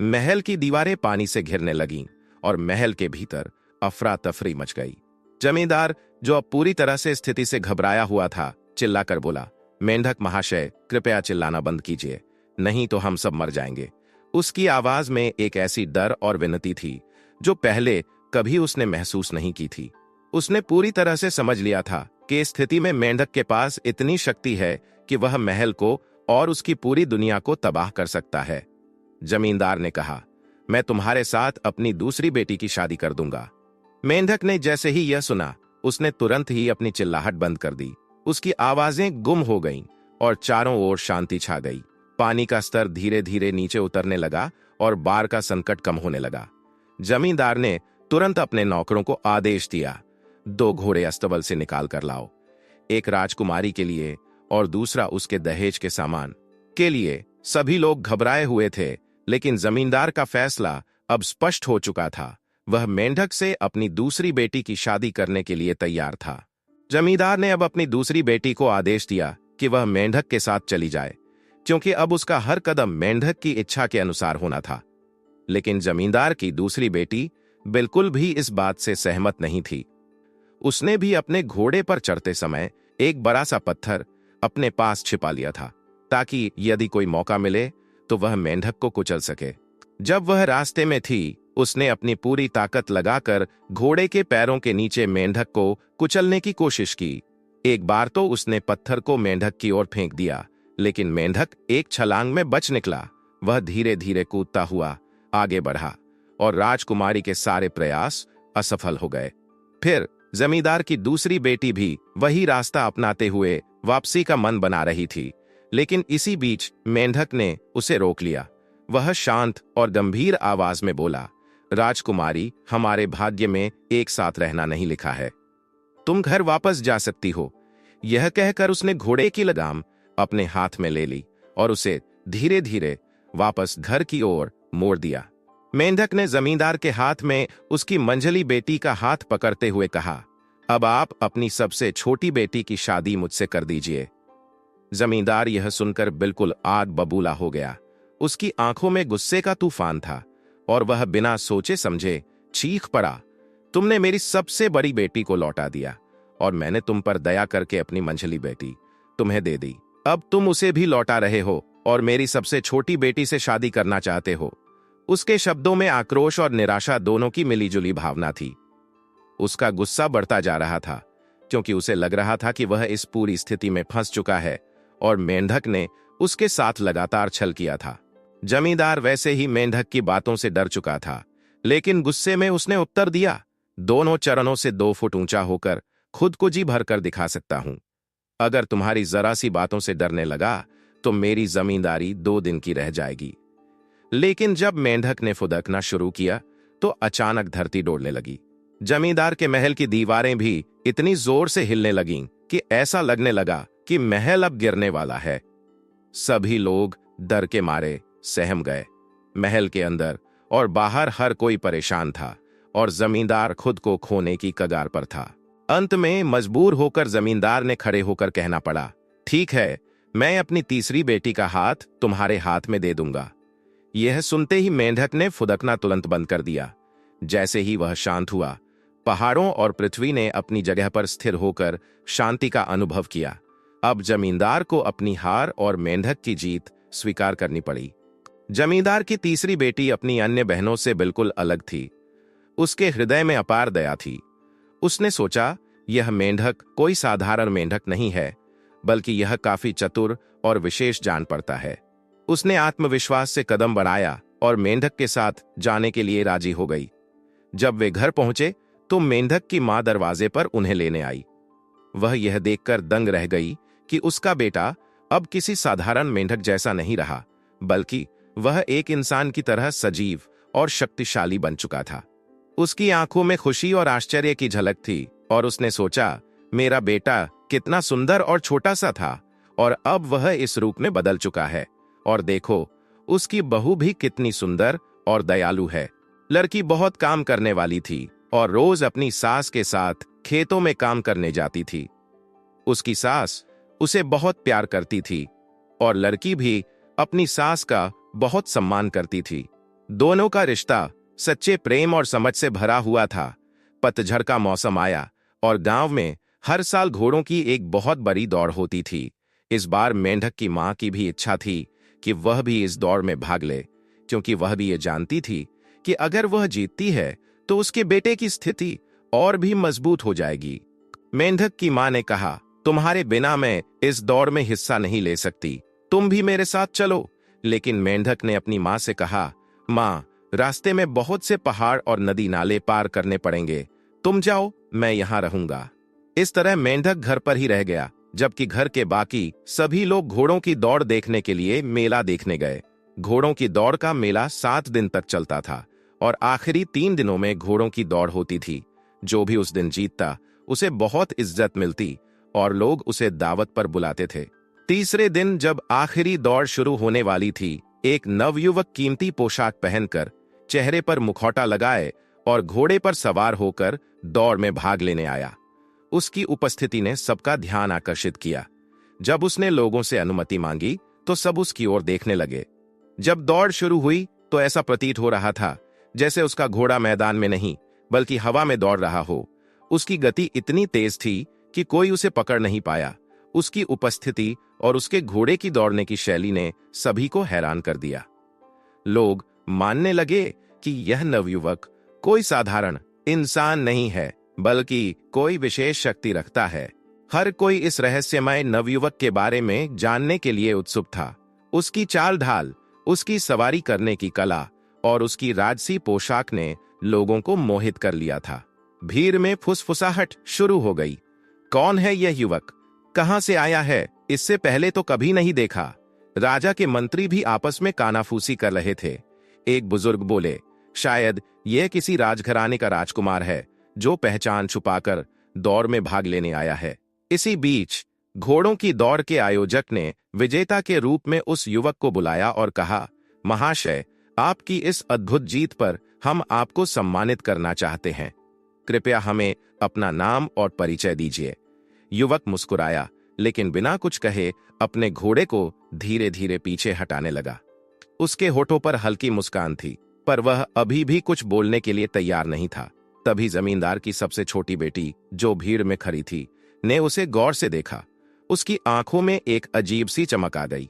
महल की दीवारें पानी से घिरने लगीं और महल के भीतर अफरा तफरी मच गई। जमींदार, जो अब पूरी तरह से स्थिति से घबराया हुआ था, चिल्लाकर बोला, मेंढक महाशय, कृपया चिल्लाना बंद कीजिए, नहीं तो हम सब मर जाएंगे। उसकी आवाज में एक ऐसी डर और विनती थी जो पहले कभी उसने महसूस नहीं की थी। उसने पूरी तरह से समझ लिया था कि इस स्थिति में मेंढक के पास इतनी शक्ति है कि वह महल को और उसकी पूरी दुनिया को तबाह कर सकता है। जमींदार ने कहा, मैं तुम्हारे साथ अपनी दूसरी बेटी की शादी कर दूंगा। मेंढक ने जैसे ही यह सुना, उसने तुरंत ही अपनी चिल्लाहट बंद कर दी। उसकी आवाजें गुम हो गईं और चारों ओर शांति छा गई। पानी का स्तर धीरे धीरे नीचे उतरने लगा और बाढ़ का संकट कम होने लगा। जमींदार ने तुरंत अपने नौकरों को आदेश दिया, 2 घोड़े अस्तबल से निकाल कर लाओ, एक राजकुमारी के लिए और दूसरा उसके दहेज के सामान के लिए। सभी लोग घबराए हुए थे, लेकिन जमींदार का फैसला अब स्पष्ट हो चुका था। वह मेंढक से अपनी दूसरी बेटी की शादी करने के लिए तैयार था। जमींदार ने अब अपनी दूसरी बेटी को आदेश दिया कि वह मेंढक के साथ चली जाए, क्योंकि अब उसका हर कदम मेंढक की इच्छा के अनुसार होना था। लेकिन जमींदार की दूसरी बेटी बिल्कुल भी इस बात से सहमत नहीं थी। उसने भी अपने घोड़े पर चढ़ते समय एक बड़ा सा पत्थर अपने पास छिपा लिया था, ताकि यदि कोई मौका मिले तो वह मेंढक को कुचल सके। जब वह रास्ते में थी, उसने अपनी पूरी ताकत लगाकर घोड़े के पैरों के नीचे मेंढक को कुचलने की कोशिश की। एक बार तो उसने पत्थर को मेंढक की ओर फेंक दिया, लेकिन मेंढक एक छलांग में बच निकला। वह धीरे धीरे कूदता हुआ आगे बढ़ा और राजकुमारी के सारे प्रयास असफल हो गए। फिर जमींदार की दूसरी बेटी भी वही रास्ता अपनाते हुए वापसी का मन बना रही थी, लेकिन इसी बीच मेंढक ने उसे रोक लिया। वह शांत और गंभीर आवाज में बोला, राजकुमारी, हमारे भाग्य में एक साथ रहना नहीं लिखा है, तुम घर वापस जा सकती हो। यह कहकर उसने घोड़े की लगाम अपने हाथ में ले ली और उसे धीरे धीरे वापस घर की ओर मोड़ दिया। मेंढक ने जमींदार के हाथ में उसकी मंझली बेटी का हाथ पकड़ते हुए कहा, अब आप अपनी सबसे छोटी बेटी की शादी मुझसे कर दीजिए। जमींदार यह सुनकर बिल्कुल आग बबूला हो गया। उसकी आंखों में गुस्से का तूफान था और वह बिना सोचे समझे चीख पड़ा, तुमने मेरी सबसे बड़ी बेटी को लौटा दिया और मैंने तुम पर दया करके अपनी मंझली बेटी तुम्हें दे दी। अब तुम उसे भी लौटा रहे हो और मेरी सबसे छोटी बेटी से शादी करना चाहते हो। उसके शब्दों में आक्रोश और निराशा दोनों की मिलीजुली भावना थी। उसका गुस्सा बढ़ता जा रहा था, क्योंकि उसे लग रहा था कि वह इस पूरी स्थिति में फंस चुका है और मेंढक ने उसके साथ लगातार छल किया था। जमींदार वैसे ही मेंढक की बातों से डर चुका था, लेकिन गुस्से में उसने उत्तर दिया, दोनों चरणों से 2 फुट ऊंचा होकर खुद को जी भर कर दिखा सकता हूं। अगर तुम्हारी जरा सी बातों से डरने लगा तो मेरी जमींदारी 2 दिन की रह जाएगी। लेकिन जब मेंढक ने फुदकना शुरू किया तो अचानक धरती डोलने लगी। जमींदार के महल की दीवारें भी इतनी जोर से हिलने लगीं कि ऐसा लगने लगा कि महल अब गिरने वाला है। सभी लोग डर के मारे सहम गए। महल के अंदर और बाहर हर कोई परेशान था और जमींदार खुद को खोने की कगार पर था। अंत में मजबूर होकर जमींदार ने खड़े होकर कहना पड़ा, ठीक है, मैं अपनी तीसरी बेटी का हाथ तुम्हारे हाथ में दे दूंगा। यह सुनते ही मेंढक ने फुदकना तुरंत बंद कर दिया। जैसे ही वह शांत हुआ, पहाड़ों और पृथ्वी ने अपनी जगह पर स्थिर होकर शांति का अनुभव किया। अब जमींदार को अपनी हार और मेंढक की जीत स्वीकार करनी पड़ी। जमींदार की तीसरी बेटी अपनी अन्य बहनों से बिल्कुल अलग थी। उसके हृदय में अपार दया थी। उसने सोचा, यह मेंढक कोई साधारण मेंढक नहीं है, बल्कि यह काफी चतुर और विशेष जान पड़ता है। उसने आत्मविश्वास से कदम बढ़ाया और मेंढक के साथ जाने के लिए राजी हो गई। जब वे घर पहुंचे तो मेंढक की मां दरवाजे पर उन्हें लेने आई। वह यह देखकर दंग रह गई कि उसका बेटा अब किसी साधारण मेंढक जैसा नहीं रहा, बल्कि वह एक इंसान की तरह सजीव और शक्तिशाली बन चुका था। उसकी आंखों में खुशी और आश्चर्य की झलक थी और उसने सोचा, मेरा बेटा कितना सुंदर और छोटा सा था और अब वह इस रूप में बदल चुका है। और देखो, उसकी बहू भी कितनी सुंदर और दयालु है। लड़की बहुत काम करने वाली थी और रोज अपनी सास के साथ खेतों में काम करने जाती थी। उसकी सास उसे बहुत प्यार करती थी और लड़की भी अपनी सास का बहुत सम्मान करती थी। दोनों का रिश्ता सच्चे प्रेम और समझ से भरा हुआ था। पतझड़ का मौसम आया और गांव में हर साल घोड़ों की एक बहुत बड़ी दौड़ होती थी। इस बार मेंढक की मां की भी इच्छा थी कि वह भी इस दौड़ में भाग ले, क्योंकि वह भी ये जानती थी कि अगर वह जीतती है तो उसके बेटे की स्थिति और भी मजबूत हो जाएगी। मेंढक की मां ने कहा, तुम्हारे बिना मैं इस दौड़ में हिस्सा नहीं ले सकती, तुम भी मेरे साथ चलो। लेकिन मेंढक ने अपनी मां से कहा, मां, रास्ते में बहुत से पहाड़ और नदी नाले पार करने पड़ेंगे, तुम जाओ, मैं यहां रहूंगा। इस तरह मेंढक घर पर ही रह गया, जबकि घर के बाकी सभी लोग घोड़ों की दौड़ देखने के लिए मेला देखने गए। घोड़ों की दौड़ का मेला 7 दिन तक चलता था और आखिरी 3 दिनों में घोड़ों की दौड़ होती थी। जो भी उस दिन जीतता उसे बहुत इज्जत मिलती और लोग उसे दावत पर बुलाते थे। तीसरे दिन जब आखिरी दौड़ शुरू होने वाली थी, एक नवयुवक कीमती पोशाक पहनकर, चेहरे पर मुखौटा लगाए और घोड़े पर सवार होकर दौड़ में भाग लेने आया। उसकी उपस्थिति ने सबका ध्यान आकर्षित किया। जब उसने लोगों से अनुमति मांगी तो सब उसकी ओर देखने लगे। जब दौड़ शुरू हुई तो ऐसा प्रतीत हो रहा था जैसे उसका घोड़ा मैदान में नहीं बल्कि हवा में दौड़ रहा हो। उसकी गति इतनी तेज थी कि कोई उसे पकड़ नहीं पाया। उसकी उपस्थिति और उसके घोड़े की दौड़ने की शैली ने सभी को हैरान कर दिया। लोग मानने लगे कि यह नवयुवक कोई साधारण इंसान नहीं है, बल्कि कोई विशेष शक्ति रखता है। हर कोई इस रहस्यमय नवयुवक के बारे में जानने के लिए उत्सुक था। उसकी चाल ढाल, उसकी सवारी करने की कला और उसकी राजसी पोशाक ने लोगों को मोहित कर लिया था। भीड़ में फुसफुसाहट शुरू हो गई। कौन है यह युवक? कहां से आया है? इससे पहले तो कभी नहीं देखा। राजा के मंत्री भी आपस में कानाफूसी कर रहे थे। एक बुजुर्ग बोले, शायद यह किसी राजघराने का राजकुमार है जो पहचान छुपाकर दौड़ में भाग लेने आया है। इसी बीच घोड़ों की दौड़ के आयोजक ने विजेता के रूप में उस युवक को बुलाया और कहा, महाशय, आपकी इस अद्भुत जीत पर हम आपको सम्मानित करना चाहते हैं। कृपया हमें अपना नाम और परिचय दीजिए। युवक मुस्कुराया, लेकिन बिना कुछ कहे अपने घोड़े को धीरे धीरे पीछे हटाने लगा। उसके होठों पर हल्की मुस्कान थी, पर वह अभी भी कुछ बोलने के लिए तैयार नहीं था। तभी जमींदार की सबसे छोटी बेटी, जो भीड़ में खड़ी थी, ने उसे गौर से देखा। उसकी आंखों में एक अजीब सी चमक आ गई।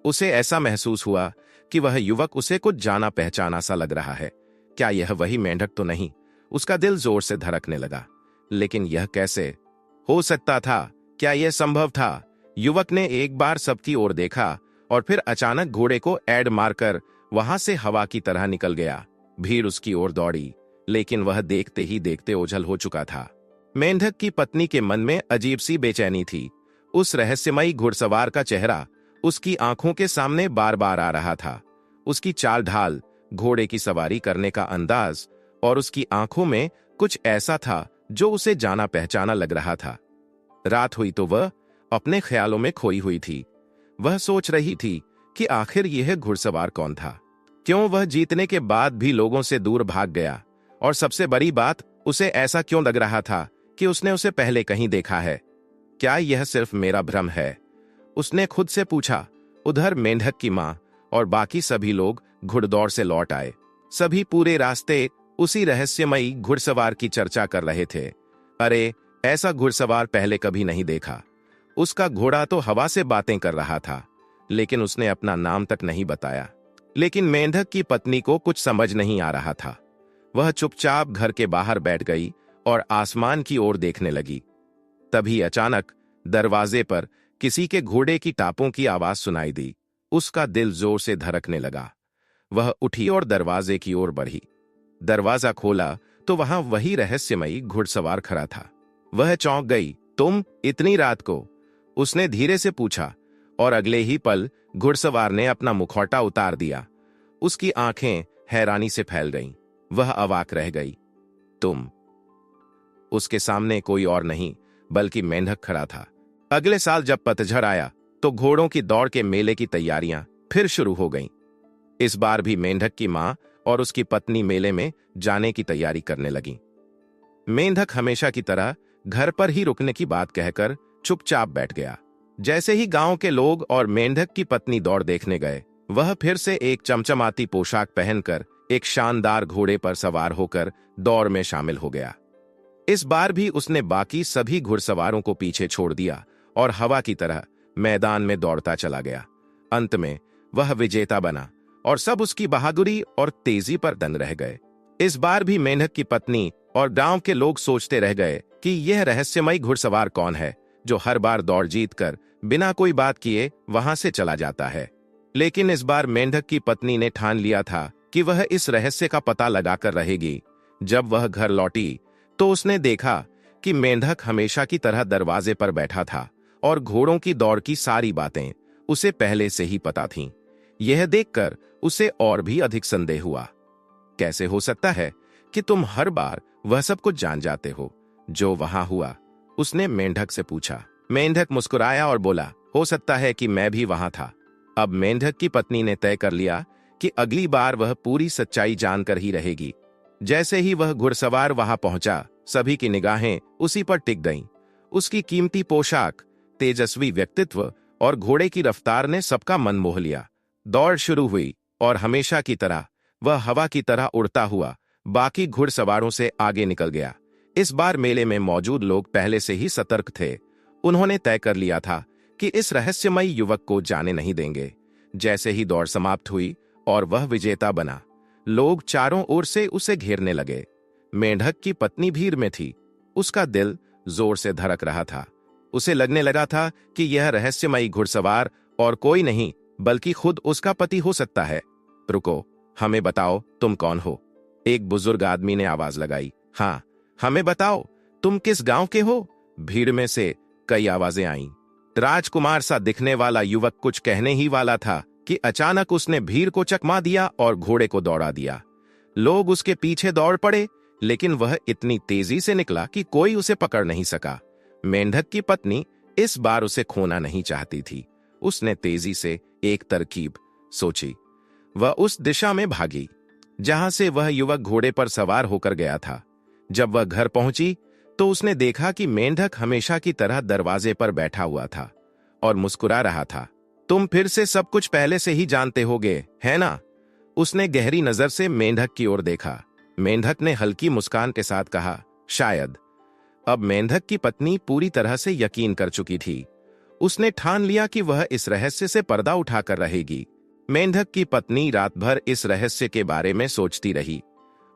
उसे ऐसा महसूस हुआ कि वह युवक उसे कुछ जाना पहचाना सा लग रहा है। क्या यह वही मेंढक तो नहीं? उसका दिल जोर से धड़कने लगा। लेकिन यह कैसे हो सकता था? क्या यह संभव था? युवक ने एक बार सबकी ओर देखा और फिर अचानक घोड़े को ऐड मारकर वहां से हवा की तरह निकल गया। भीड़ उसकी ओर दौड़ी, लेकिन वह देखते ही देखते ओझल हो चुका था। मेंढक की पत्नी के मन में अजीब सी बेचैनी थी। उस रहस्यमयी घुड़सवार का चेहरा उसकी आंखों के सामने बार बार आ रहा था। उसकी चाल ढाल, घोड़े की सवारी करने का अंदाज और उसकी आंखों में कुछ ऐसा था जो उसे जाना पहचाना लग रहा था। रात हुई तो वह अपने ख्यालों में खोई हुई थी। वह सोच रही थी कि आखिर यह घुड़सवार कौन था? क्यों वह जीतने के बाद भी लोगों से दूर भाग गया? और सबसे बड़ी बात, उसे ऐसा क्यों लग रहा था कि उसने उसे पहले कहीं देखा है? क्या यह सिर्फ मेरा भ्रम है? उसने खुद से पूछा। उधर मेंढक की मां और बाकी सभी लोग घुड़दौड़ से लौट आए। सभी पूरे रास्ते उसी रहस्यमयी घुड़सवार की चर्चा कर रहे थे। अरे, ऐसा घुड़सवार पहले कभी नहीं देखा। उसका घोड़ा तो हवा से बातें कर रहा था, लेकिन उसने अपना नाम तक नहीं बताया। लेकिन मेंढक की पत्नी को कुछ समझ नहीं आ रहा था। वह चुपचाप घर के बाहर बैठ गई और आसमान की ओर देखने लगी। तभी अचानक दरवाजे पर किसी के घोड़े की टापों की आवाज सुनाई दी। उसका दिल जोर से धड़कने लगा। वह उठी और दरवाजे की ओर बढ़ी। दरवाजा खोला तो वहां वही रहस्यमयी घुड़सवार खड़ा था। वह चौंक गई। तुम इतनी रात को? उसने धीरे से पूछा और अगले ही पल घुड़सवार ने अपना मुखौटा उतार दिया। उसकी आंखें हैरानी से फैल गईं। वह अवाक रह गई। तुम। उसके सामने कोई और नहीं बल्कि मेंढक खड़ा था। अगले साल जब पतझड़ आया तो घोड़ों की दौड़ के मेले की तैयारियां फिर शुरू हो गईं। इस बार भी मेंढक की मां और उसकी पत्नी मेले में जाने की तैयारी करने लगीं। मेंढक हमेशा की तरह घर पर ही रुकने की बात कहकर चुपचाप बैठ गया। जैसे ही गांव के लोग और मेंढक की पत्नी दौड़ देखने गए, वह फिर से एक चमचमाती पोशाक पहनकर एक शानदार घोड़े पर सवार होकर दौड़ में शामिल हो गया। इस बार भी उसने बाकी सभी घुड़सवारों को पीछे छोड़ दिया और हवा की तरह मैदान में दौड़ता चला गया। अंत में वह विजेता बना और सब उसकी बहादुरी और तेजी पर दंग रह गए। इस बार भी मेंढक की पत्नी और गांव के लोग सोचते रह गए कि यह रहस्यमयी घुड़सवार कौन है जो हर बार दौड़ जीतकर बिना कोई बात किए वहां से चला जाता है। लेकिन इस बार मेंढक की पत्नी ने ठान लिया था कि वह इस रहस्य का पता लगाकर रहेगी। जब वह घर लौटी तो उसने देखा कि मेंढक हमेशा की तरह दरवाजे पर बैठा था और घोड़ों की दौड़ की सारी बातें उसे पहले से ही पता थीं। यह देखकर उसे और भी अधिक संदेह हुआ। कैसे हो सकता है कि तुम हर बार वह सब कुछ जान जाते हो जो वहां हुआ? उसने मेंढक से पूछा। मेंढक मुस्कुराया और बोला, हो सकता है कि मैं भी वहां था। अब मेंढक की पत्नी ने तय कर लिया कि अगली बार वह पूरी सच्चाई जानकर ही रहेगी। जैसे ही वह घुड़सवार वहां पहुंचा, सभी की निगाहें उसी पर टिक गईं। उसकी कीमती पोशाक, तेजस्वी व्यक्तित्व और घोड़े की रफ्तार ने सबका मन मोह लिया। दौड़ शुरू हुई और हमेशा की तरह वह हवा की तरह उड़ता हुआ बाकी घुड़सवारों से आगे निकल गया। इस बार मेले में मौजूद लोग पहले से ही सतर्क थे। उन्होंने तय कर लिया था कि इस रहस्यमयी युवक को जाने नहीं देंगे। जैसे ही दौड़ समाप्त हुई और वह विजेता बना, लोग चारों ओर से उसे घेरने लगे। मेंढक की पत्नी भीड़ में थी। उसका दिल जोर से धड़क रहा था। उसे लगने लगा था कि यह रहस्यमयी घुड़सवार और कोई नहीं बल्कि खुद उसका पति हो सकता है। रुको, हमें बताओ तुम कौन हो? एक बुजुर्ग आदमी ने आवाज लगाई। हाँ, हमें बताओ तुम किस गांव के हो? भीड़ में से कई आवाजें आईं। राजकुमार सा दिखने वाला युवक कुछ कहने ही वाला था कि अचानक उसने भीड़ को चकमा दिया और घोड़े को दौड़ा दिया। लोग उसके पीछे दौड़ पड़े, लेकिन वह इतनी तेजी से निकला कि कोई उसे पकड़ नहीं सका। मेंढक की पत्नी इस बार उसे खोना नहीं चाहती थी। उसने तेजी से एक तरकीब सोची। वह उस दिशा में भागी जहां से वह युवक घोड़े पर सवार होकर गया था। जब वह घर पहुंची तो उसने देखा कि मेंढक हमेशा की तरह दरवाजे पर बैठा हुआ था और मुस्कुरा रहा था। तुम फिर से सब कुछ पहले से ही जानते होगे, है ना? उसने गहरी नजर से मेंढक की ओर देखा। मेंढक ने हल्की मुस्कान के साथ कहा, शायद। अब मेंढक की पत्नी पूरी तरह से यकीन कर चुकी थी। उसने ठान लिया कि वह इस रहस्य से पर्दा उठाकर रहेगी। मेंढक की पत्नी रात भर इस रहस्य के बारे में सोचती रही।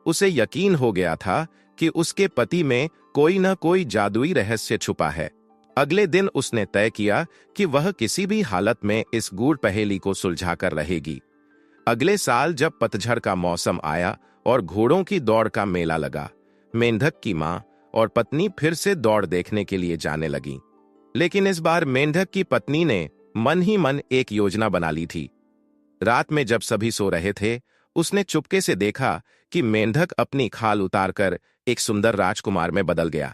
उसे यकीन हो गया था कि उसके पति में कोई न कोई जादुई रहस्य छुपा है। अगले दिन उसने तय किया कि वह किसी भी हालत में इस गूढ़ पहेली को सुलझाकर रहेगी। अगले साल जब पतझड़ का मौसम आया और घोड़ों की दौड़ का मेला लगा, मेंढक की मां और पत्नी फिर से दौड़ देखने के लिए जाने लगी। लेकिन इस बार मेंढक की पत्नी ने मन ही मन एक योजना बना ली थी। रात में जब सभी सो रहे थे, उसने चुपके से देखा कि मेंढक अपनी खाल उतारकर एक सुंदर राजकुमार में बदल गया।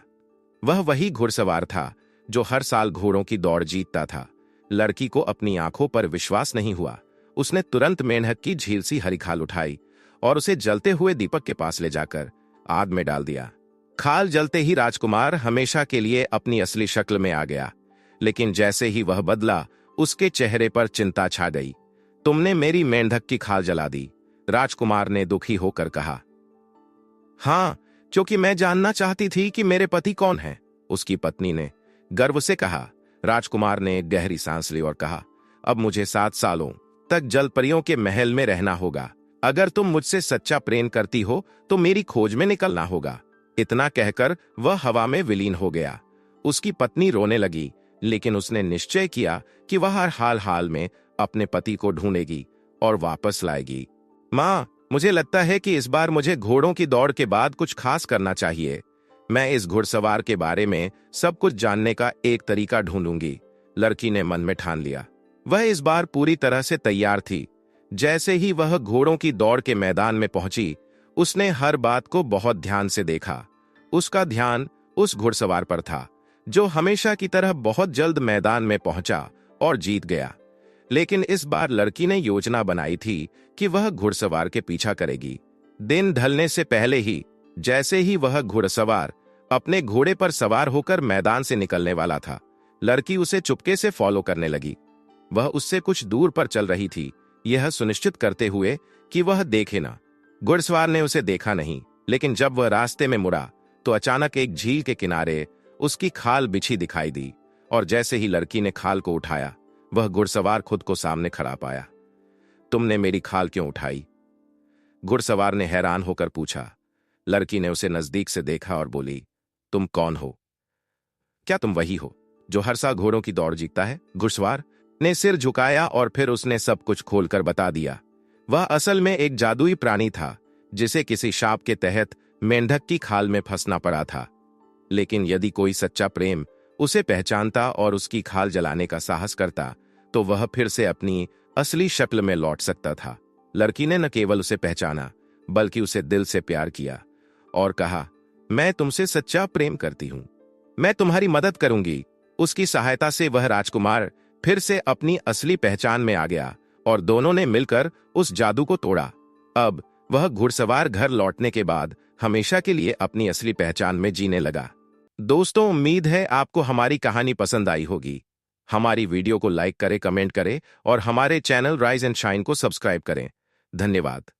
वह वही घुड़सवार था जो हर साल घोड़ों की दौड़ जीतता था। लड़की को अपनी आंखों पर विश्वास नहीं हुआ। उसने तुरंत मेंढक की झील सी हरी खाल उठाई और उसे जलते हुए दीपक के पास ले जाकर आग में डाल दिया। खाल जलते ही राजकुमार हमेशा के लिए अपनी असली शक्ल में आ गया। लेकिन जैसे ही वह बदला, उसके चेहरे पर चिंता छा गई। तुमने मेरी मेंढक की खाल जला दी, राजकुमार ने दुखी होकर कहा। हाँ, क्योंकि मैं जानना चाहती थी कि मेरे पति कौन है, उसकी पत्नी ने गर्व से कहा। राजकुमार ने एक गहरी सांस ली और कहा, अब मुझे 7 सालों तक जलपरियों के महल में रहना होगा। अगर तुम मुझसे सच्चा प्रेम करती हो तो मेरी खोज में निकलना होगा। इतना कहकर वह हवा में विलीन हो गया। उसकी पत्नी रोने लगी, लेकिन उसने निश्चय किया कि वह हर हाल में अपने पति को ढूंढेगी और वापस लाएगी। माँ, मुझे लगता है कि इस बार मुझे घोड़ों की दौड़ के बाद कुछ खास करना चाहिए। मैं इस घुड़सवार के बारे में सब कुछ जानने का एक तरीका ढूंढूंगी, लड़की ने मन में ठान लिया। वह इस बार पूरी तरह से तैयार थी। जैसे ही वह घोड़ों की दौड़ के मैदान में पहुंची, उसने हर बात को बहुत ध्यान से देखा। उसका ध्यान उस घुड़सवार पर था जो हमेशा की तरह बहुत जल्द मैदान में पहुंचा और जीत गया। लेकिन इस बार लड़की ने योजना बनाई थी कि वह घुड़सवार के पीछा करेगी। दिन ढलने से पहले ही जैसे ही वह घुड़सवार अपने घोड़े पर सवार होकर मैदान से निकलने वाला था, लड़की उसे चुपके से फॉलो करने लगी। वह उससे कुछ दूर पर चल रही थी, यह सुनिश्चित करते हुए कि वह देखे ना। घुड़सवार ने उसे देखा नहीं, लेकिन जब वह रास्ते में मुड़ा तो अचानक एक झील के किनारे उसकी खाल बिछी दिखाई दी, और जैसे ही लड़की ने खाल को उठाया, वह घुड़सवार खुद को सामने खड़ा पाया। तुमने मेरी खाल क्यों उठाई? घुड़सवार ने हैरान होकर पूछा। लड़की ने उसे नजदीक से देखा और बोली, तुम कौन हो? क्या तुम वही हो जो हर साल घोड़ों की दौड़ जीतता है? घुड़सवार ने सिर झुकाया और फिर उसने सब कुछ खोलकर बता दिया। वह असल में एक जादुई प्राणी था जिसे किसी शाप के तहत मेंढक की खाल में फंसना पड़ा था। लेकिन यदि कोई सच्चा प्रेम उसे पहचानता और उसकी खाल जलाने का साहस करता तो वह फिर से अपनी असली शक्ल में लौट सकता था। लड़की ने न केवल उसे पहचाना बल्कि उसे दिल से प्यार किया और कहा, मैं तुमसे सच्चा प्रेम करती हूं, मैं तुम्हारी मदद करूंगी। उसकी सहायता से वह राजकुमार फिर से अपनी असली पहचान में आ गया और दोनों ने मिलकर उस जादू को तोड़ा। अब वह घुड़सवार घर लौटने के बाद हमेशा के लिए अपनी असली पहचान में जीने लगा। दोस्तों, उम्मीद है आपको हमारी कहानी पसंद आई होगी। हमारी वीडियो को लाइक करें, कमेंट करें और हमारे चैनल राइज एंड शाइन को सब्सक्राइब करें। धन्यवाद।